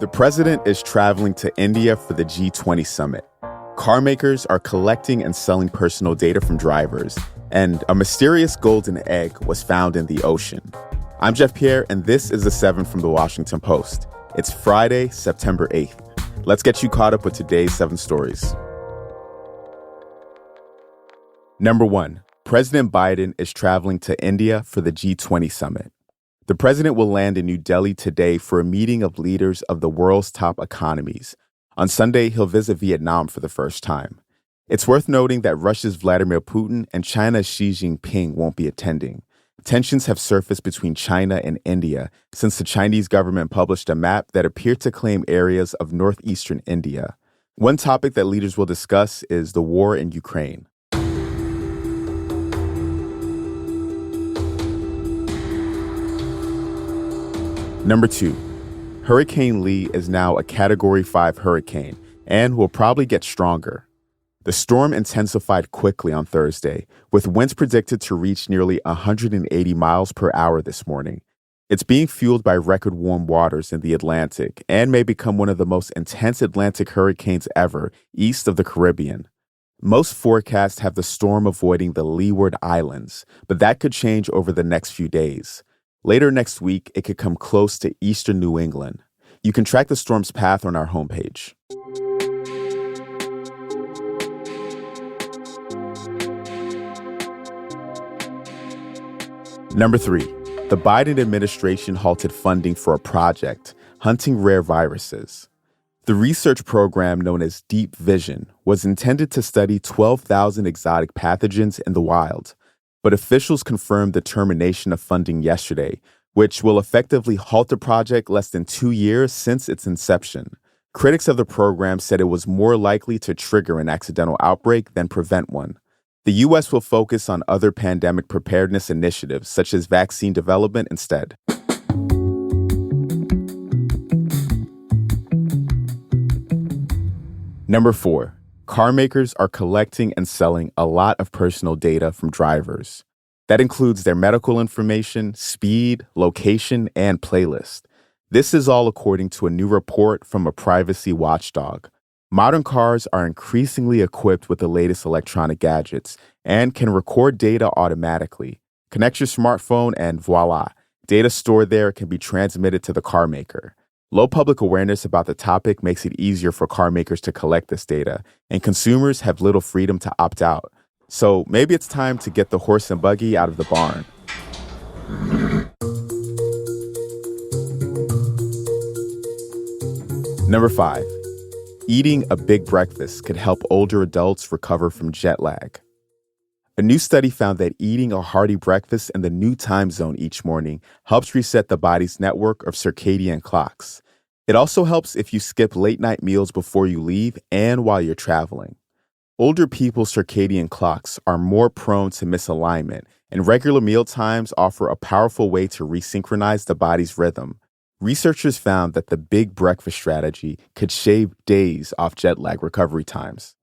The president is traveling to India for the G20 summit. Car makers are collecting and selling personal data from drivers, and a mysterious golden egg was found in the ocean. I'm Jeff Pierre, and this is The 7 from The Washington Post. It's Friday, September 8th. Let's get you caught up with today's 7 stories. Number 1, President Biden is traveling to India for the G20 summit. The president will land in New Delhi today for a meeting of leaders of the world's top economies. On Sunday, he'll visit Vietnam for the first time. It's worth noting that Russia's Vladimir Putin and China's Xi Jinping won't be attending. Tensions have surfaced between China and India since the Chinese government published a map that appeared to claim areas of northeastern India. One topic that leaders will discuss is the war in Ukraine. Number 2, Hurricane Lee is now a Category 5 hurricane and will probably get stronger. The storm intensified quickly on Thursday, with winds predicted to reach nearly 180 miles per hour this morning. It's being fueled by record warm waters in the Atlantic and may become one of the most intense Atlantic hurricanes ever east of the Caribbean. Most forecasts have the storm avoiding the Leeward Islands, but that could change over the next few days. Later next week, it could come close to eastern New England. You can track the storm's path on our homepage. Number 3, the Biden administration halted funding for a project hunting rare viruses. The research program known as Deep Vision was intended to study 12,000 exotic pathogens in the wild. But officials confirmed the termination of funding yesterday, which will effectively halt the project less than 2 years since its inception. Critics of the program said it was more likely to trigger an accidental outbreak than prevent one. The U.S. will focus on other pandemic preparedness initiatives, such as vaccine development, instead. Number 4. Car makers are collecting and selling a lot of personal data from drivers. That includes their medical information, speed, location, and playlist. This is all according to a new report from a privacy watchdog. Modern cars are increasingly equipped with the latest electronic gadgets and can record data automatically. Connect your smartphone and voila, data stored there can be transmitted to the car maker. Low public awareness about the topic makes it easier for car makers to collect this data, and consumers have little freedom to opt out. So maybe it's time to get the horse and buggy out of the barn. Number 5, eating a big breakfast could help older adults recover from jet lag. A new study found that eating a hearty breakfast in the new time zone each morning helps reset the body's network of circadian clocks. It also helps if you skip late-night meals before you leave and while you're traveling. Older people's circadian clocks are more prone to misalignment, and regular meal times offer a powerful way to resynchronize the body's rhythm. Researchers found that the big breakfast strategy could shave days off jet lag recovery times.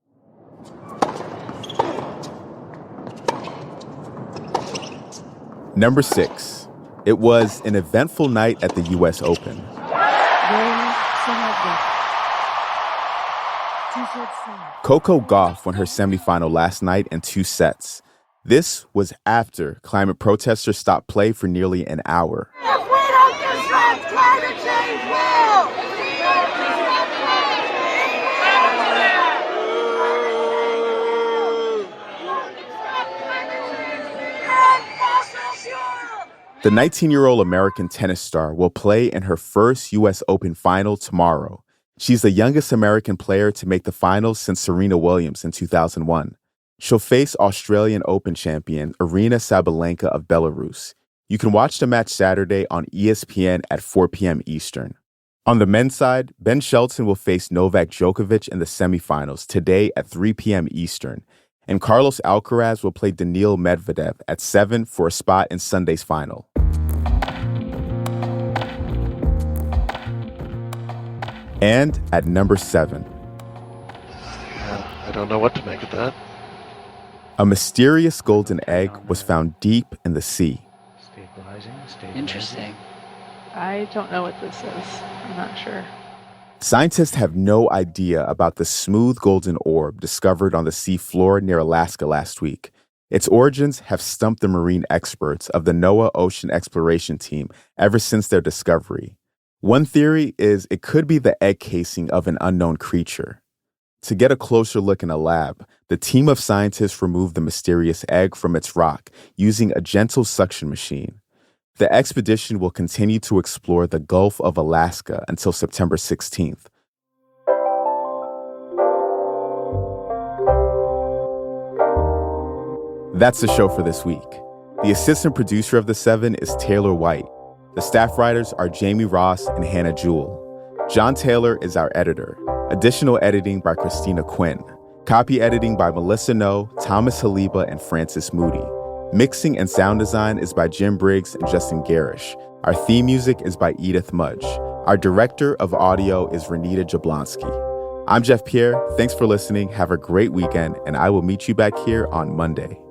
Number 6, it was an eventful night at the U.S. Open. Coco Gauff won her semifinal last night in 2 sets. This was after climate protesters stopped play for nearly an hour. If we don't disrupt, climate change will! The 19-year-old American tennis star will play in her first U.S. Open final tomorrow. She's the youngest American player to make the finals since Serena Williams in 2001. She'll face Australian Open champion Aryna Sabalenka of Belarus. You can watch the match Saturday on ESPN at 4 p.m. Eastern. On the men's side, Ben Shelton will face Novak Djokovic in the semifinals today at 3 p.m. Eastern. And Carlos Alcaraz will play Daniil Medvedev at 7 for a spot in Sunday's final. And at number 7. I don't know what to make of that. A mysterious golden egg was found deep in the sea. Interesting. I don't know what this is. I'm not sure. Scientists have no idea about the smooth golden orb discovered on the sea floor near Alaska last week. Its origins have stumped the marine experts of the NOAA Ocean Exploration Team ever since their discovery. One theory is it could be the egg casing of an unknown creature. To get a closer look in a lab, the team of scientists removed the mysterious egg from its rock using a gentle suction machine. The expedition will continue to explore the Gulf of Alaska until September 16th. That's the show for this week. The assistant producer of The Seven is Taylor White. The staff writers are Jamie Ross and Hannah Jewell. John Taylor is our editor. Additional editing by Christina Quinn. Copy editing by Melissa No, Thomas Haliba, and Francis Moody. Mixing and sound design is by Jim Briggs and Justin Garish. Our theme music is by Edith Mudge. Our director of audio is Renita Jablonski. I'm Jeff Pierre. Thanks for listening. Have a great weekend, and I will meet you back here on Monday.